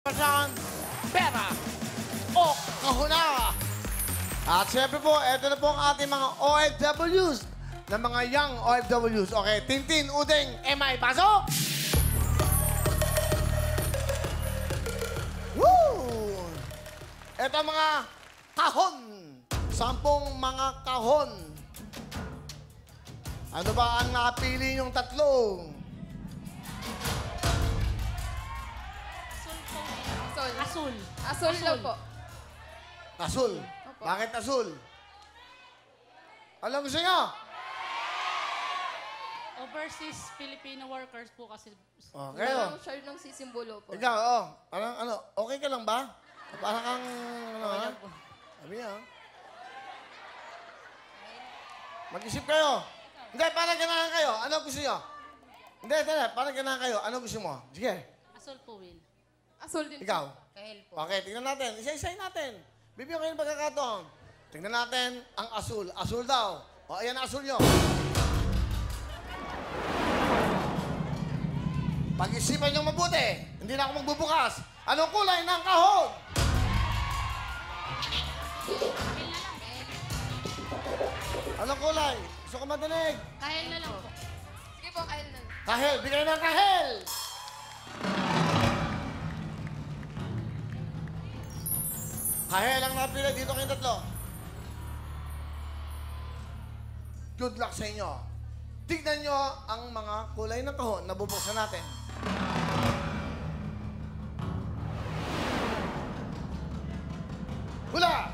Saan pera o kahuna. At siyempre po, ito na po ang ating mga OFWs na mga young OFWs. Okay, Tintin, Udeng, MI, pasok! Woo! Ito ang mga kahon. 10 mga kahon. Ano ba ang napili niyong tatlong? Asul. Asul lang po. Asul. Opo. Bakit asul? Ano gusto niyo? Overseas Filipino workers po kasi. Okay. Parang share ng sisimbolo po. Ikaw, parang ano, okay ka lang ba? Parang kang, ano ha? Sabi niya, mag-isip kayo. Hindi, parang ganahan kayo. Ano gusto niyo? Hindi, parang ganahan kayo. Ano gusto mo? Sige. Asul po, Will. Asul din Ikaw. Kahel po. Okay, tingnan natin. Isa-isayin natin. Bibigyan kayo ng pagkakataon. Tingnan natin ang asul. Asul daw. O, ayan ang asul nyo. Pag-isipan nyo mabuti. Hindi na ako magbubukas. Anong kulay ng kahon? Anong kulay? Gusto ko madinig. Kahel na lang po. Sige po, kain na. Kahel. Bigay ng kahel. Kahel ang napili. Dito kayong tatlo. Good luck sa inyo. Tignan nyo ang mga kulay ng kahon na bubuksan natin. Hula!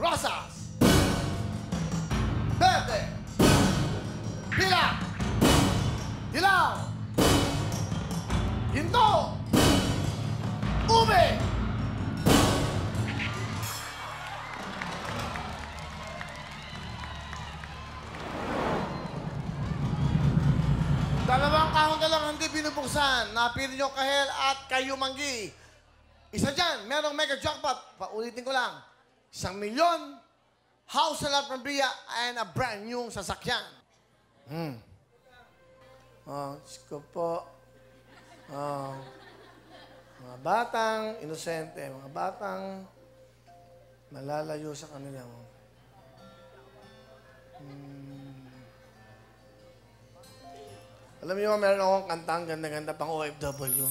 Rosas! Verde! Pila! Dilaw! Ginto! Ube! Dalawang kahon na lang hindi binubuksan. Napili nyo kahel at kayumanggi. Isa dyan, merong mega jackpot. Paulitin ko lang. 1 milyon, house na lahat ng Bria, and a brand new sasakyan. Diyos ko po. Mga batang inosente, mga batang malalayo sa kanila. Alam niyo, meron akong kantang ganda-ganda pang OFW.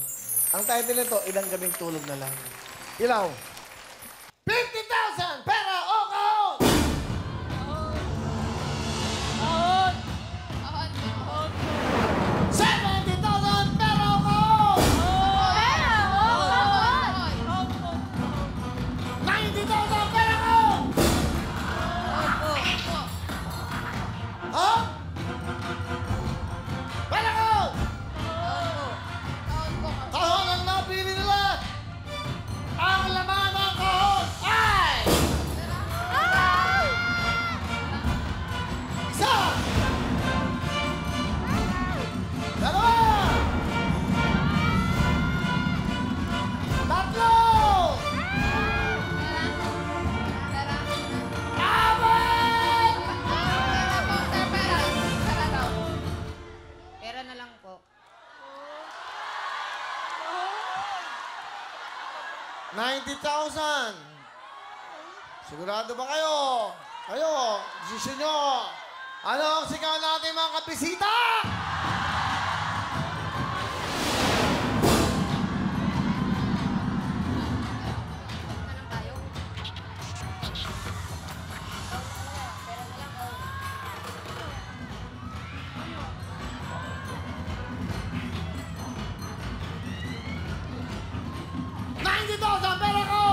Ang title nito, Ilang Gabing Tulog na Lang. Ilaw. 50,000! Pera o kahon! Kahon! Ahon. 70,000! Pera o kahon! Pera! Ahon! 90,000! Pera o kahon! Ha? Pera o kahon! Ahon po. Kahon ang napili nila! Ang laman ng kahon ay... Isa! Dalawa! Tatlo! Pera. Apat! Pera po, sir, pera. Pera daw. Pera na lang po. 90,000! Sigurado ba kayo? Kayo, desisyon nyo. Ano ang sigaw natin mga kabisita? $90,000 pera ko!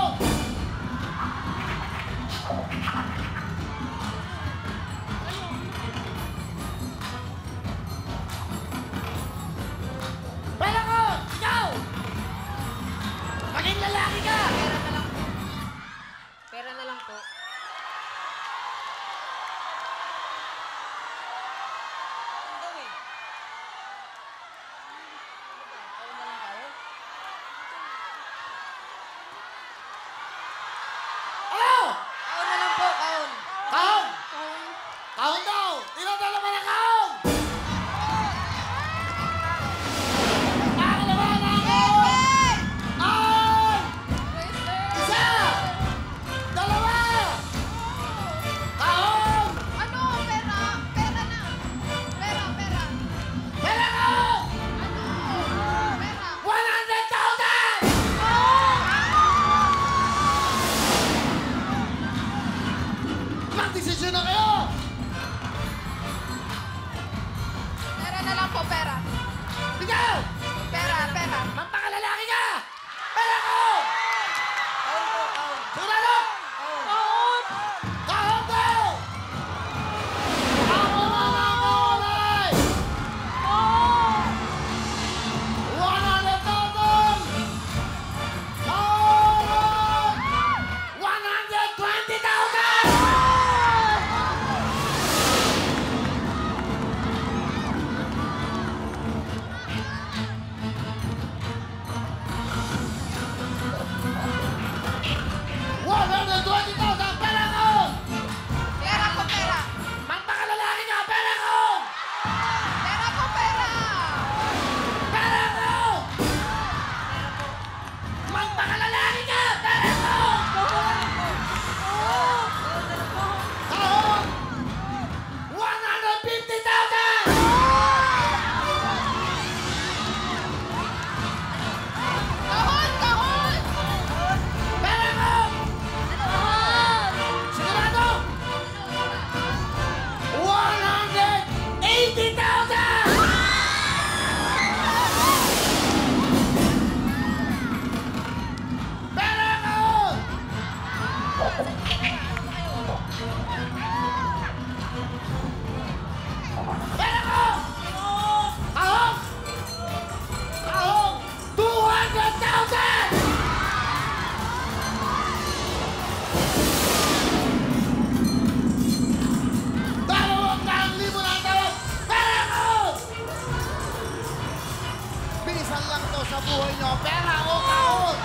50,000 lang to sa buhay nyo. Pera o kahon?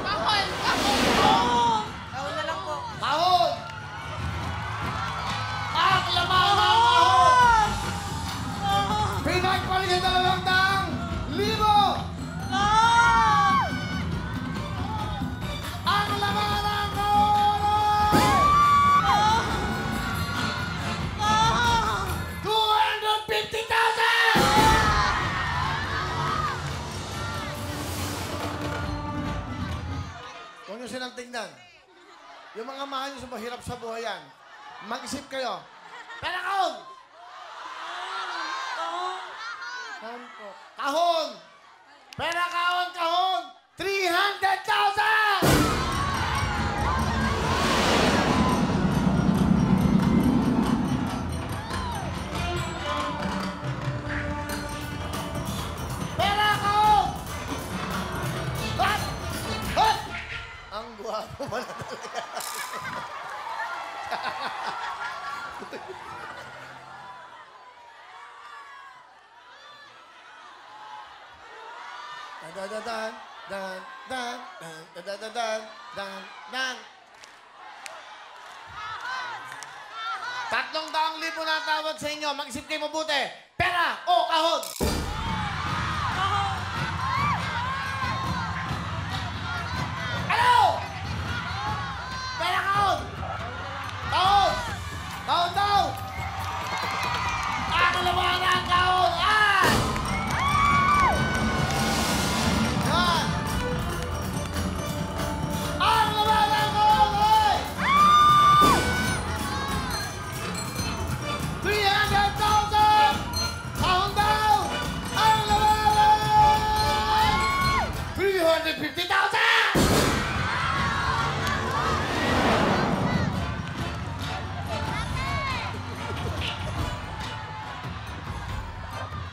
Kahon! Kahon! Kahon na lang po. Kahon! Ang laman ng kahon! Pinagpalingan na lang ng 1,000! Ang laman ng kahon ay 250,000! Huwag nyo silang tignan. Yung mga mahal nyo sa mahirap sa buhay yan, mag-isip kayo. Pera kahon! Kahon po. Kahon! Pera kahon, kahon! 300,000! Pera kahon! What? What? Ang guwapo pala talaga. Dan dan dan dan dan dan dan dan dan dan dan. 300,000 na tawad sa inyo. Mag-isip kayo mabuti. Pera o kahon? Ano? Pera kahon? Kahon! Kahon daw! Ang laman ng kahon ay... Yan! Ang laman ng kahon ay... 300,000! Kahon daw! Ang laman ay... 350,000!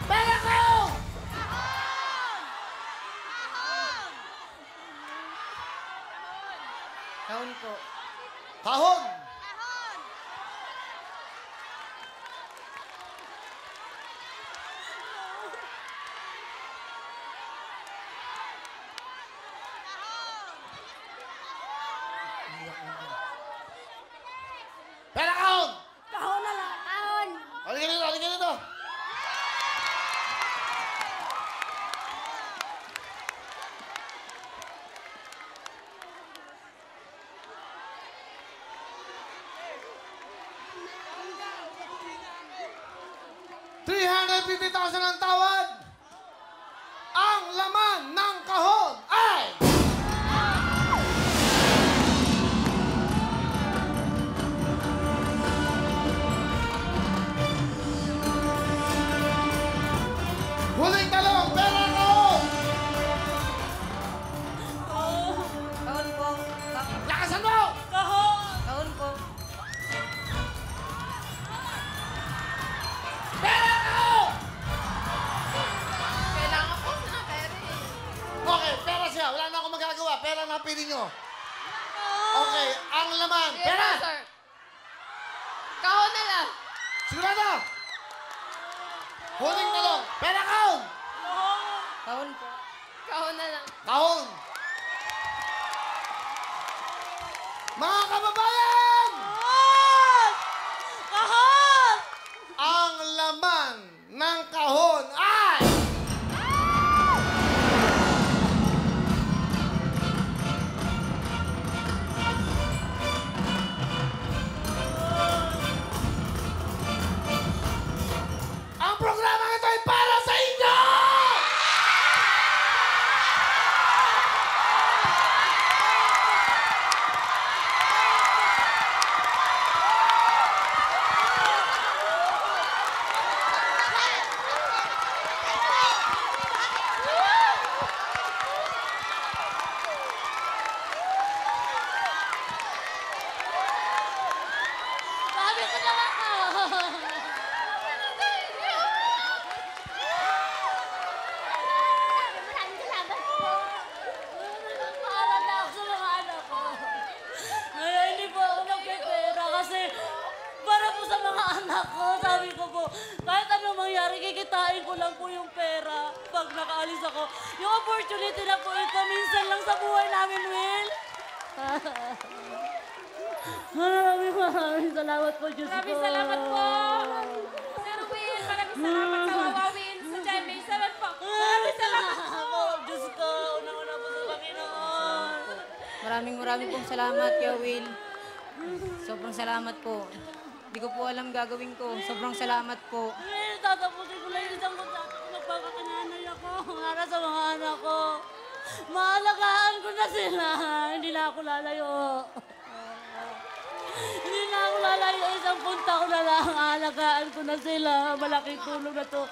Pera kahon! Kahon po. Kahon! Pera kahon! Kahon na lang. Kahon. Halika dito, halika dito! $350,000 ang tawad! Ang laman ng kahon ay... Huling talong! Pera kahon! Kahon po. Lakasan mo! Kahon po. Pera kahon! Kailangan po na pera eh. Okay, pera siya. Wala na akong magagawa. Pera na pili nyo. Okay, ang laman. Yes, Pera! sir. Kahon na lang. Sigurado! Huling talong. Pera kahon! Kahon po. Kahon na lang. Kahon! Mga kababayan! Kahon! Ang laman ng kahon ay... Ang programa ito ay para sa inyo! pera pag nakaalis ako. Yung opportunity na po ito, minsan lang sa buhay namin, Will. Maraming salamat po, Diyos ko. Maraming salamat po. Sir Will, maraming salamat sa wawawin sa GMA 7 po. Maraming salamat po. Diyos ko, unang-una po sa Panginoon. Maraming pong salamat, Kuya Will. Sobrang salamat po. Hindi ko po alam gagawin ko. Sobrang salamat po. Will, tatapusin ko lang yung isang kontrata ko. Magpakakananay ako para sa mga anak ko. Maalagaan ko na sila. Hindi na ako lalayo. Hindi na ako lalayo. Isang punta ko na lang. Aalagaan ko na sila. Malaking tulong na to.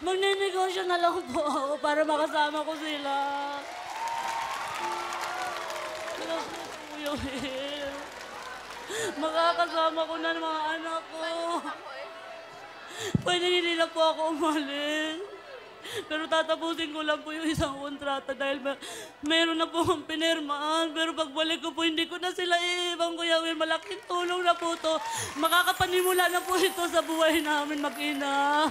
Magninegosyo na lang po ako para makasama ko sila. Salamat po, Kuya Will. Makakasama ko na ng mga anak ko. Pwede hindi na po ako umalis. Pero tatapusin ko lang po yung isang kontrata dahil meron na po akong pinirmaan. Pero pagbalik ko po, hindi ko na sila iibang, Kuya Will. Malaking tulong na po to. Makakapanimula na po ito sa buhay namin mag-ina.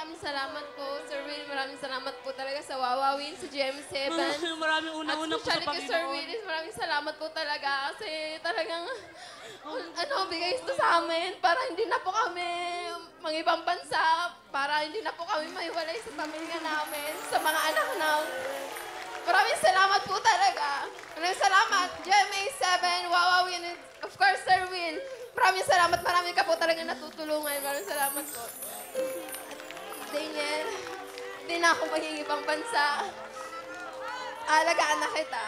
Maraming salamat po, Sir Will. Maraming salamat po talaga sa wawawin sa GM7. Maraming una-una po sa At especially kay Sir Panginoon. Willis, maraming salamat po talaga kasi talagang bigay ito sa amin para hindi na po kami mangibang bansa, para hindi na po kami maiwalay sa pamilya namin, sa mga anak namin. Maraming salamat po talaga. Maraming salamat, GMA7, wawawin, and of course, Sir Will. Maraming salamat, marami ka po talaga natutulungan. Maraming salamat po. Daniel, hindi na ako magigibang bansa. Alagaan na kita.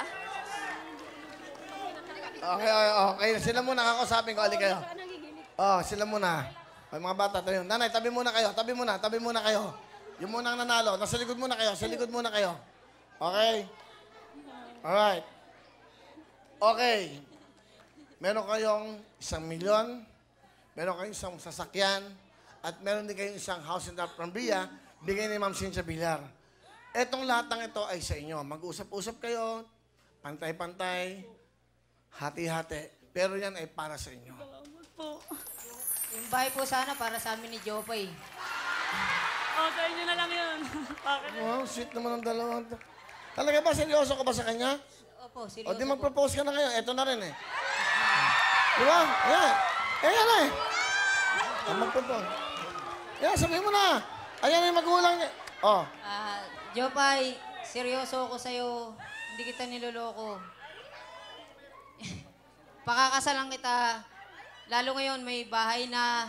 Okay. Sila muna, kakausapin ko. Ali kayo. Sila muna. Ay, mga bata, tayo. Nanay, tabi muna kayo. Tabi muna kayo. Yung muna ang nanalo. Nasa likod muna kayo. Sa likod muna kayo. Okay? Alright. Okay. Meron kayong 1 milyon. Meron kayong isang sasakyan. At meron din kayong isang house in Prambia, bigay ni Ma'am Cynthia Villar. Etong lahat ng ito ay sa inyo. Mag-usap-usap kayo, pantay-pantay, hati-hati. Pero yan ay para sa inyo. Salamat po. Yung bahay po sana para sa amin ni Jopay. Okay, nyo na lang yun. Bakit? Wow, sweet naman ang dalawang to. Talaga ba, seryoso ka ba sa kanya? Opo, O seryoso di po. mag-propose ka na ngayon. Ito na rin eh. Di ba? Ayan. Ayan eh. Mag-propose. Ayan, sabihin mo na. Ayan yung magulang niya. Oh. Jopay, seryoso ako sa'yo. Hindi kita niloloko. Pakakasalan kita. Lalo ngayon, may bahay na.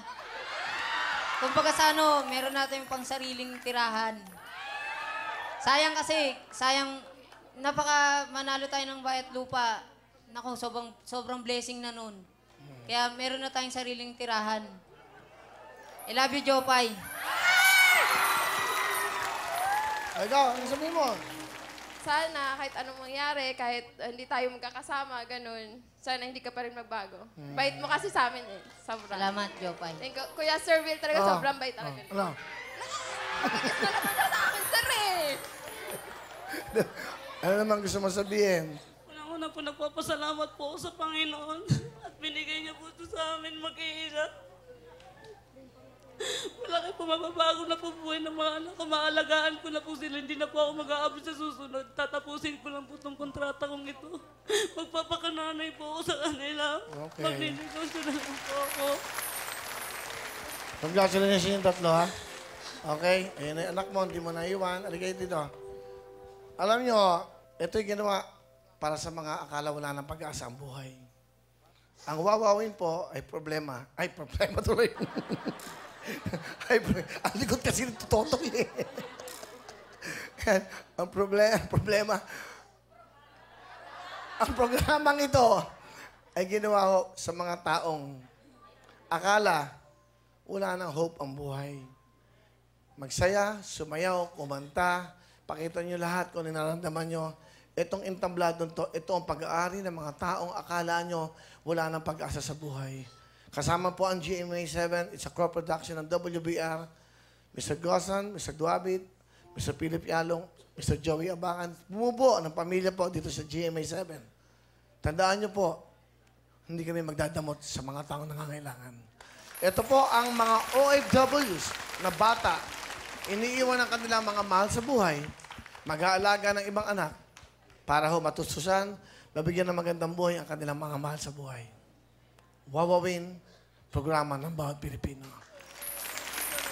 Kumbaga sa ano, meron natin pang sariling tirahan. Sayang kasi, manalo tayo ng bayat lupa. Naku, sobrang blessing na nun. Kaya meron na tayong sariling tirahan. I love you, Jopay. Ikaw, ano sabihin mo? Sana kahit anong mangyari, kahit hindi tayo magkakasama, ganun, sana hindi ka pa rin magbago. Bait mo kasi sa amin eh. Sobra. Salamat, Jopay. Thank you. Kuya Sir Will, talaga Oh. sobrang bait talaga. Ano? Ito naman na sa akin, sir eh. Ano naman gusto mo sabihin? Unang-una po, nagpapasalamat po ako sa Panginoon at binigay niya po ito sa amin mag-iina. Malaki po mababago na po buhay ng mga anak ko. Maalagaan ko na po sila. Hindi na po ako mag-aabot sa susunod. Tatapusin ko lang po itong kontrata kong ito. Magpapakananay po ako sa kanila. Okay. Magninegosyo na lang po ako. Congratulations yung tatlo, ha? Okay? Ayan na yung anak mo, hindi mo naiwan. Aligay dito. Alam nyo, ito'y ginawa para sa mga akala wala ng pag-asa ang buhay. Ang wawawin po ay problema. Ay, problema tuloy. Ang likod kasi nito totong eh. ang programang ito ay ginawa ko sa mga taong akala wala nang hope ang buhay. Magsaya, sumayaw, kumanta, pakita nyo lahat kung nararamdaman nyo. Itong entabladong to, ito ang pag-aari ng mga taong akala nyo wala nang pag-asa sa buhay. Kasama po ang GMA7. It's a co-production ng WBR. Mr. Gozan, Mr. Duabit, Mr. Philip Yalong, Mr. Joey Abangan. Bumubuo ng pamilya po dito sa GMA7. Tandaan nyo po, hindi kami magdadamot sa mga taong nangangailangan. Ito po ang mga OFWs na bata, iniiwan ng kanilang mga mahal sa buhay, mag-aalaga ng ibang anak, para ho matustusan, mabigyan ng magandang buhay ang kanilang mga mahal sa buhay. Wawawin, programa ng bawat Pilipino.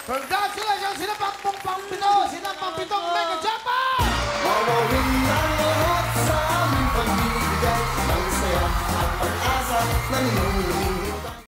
Congratulations! Sila pang pito! Sila pang pitong Mega Jackpot! Wawawin ang lahat sa aming pagbibigay ng saya at pag-asa na ninong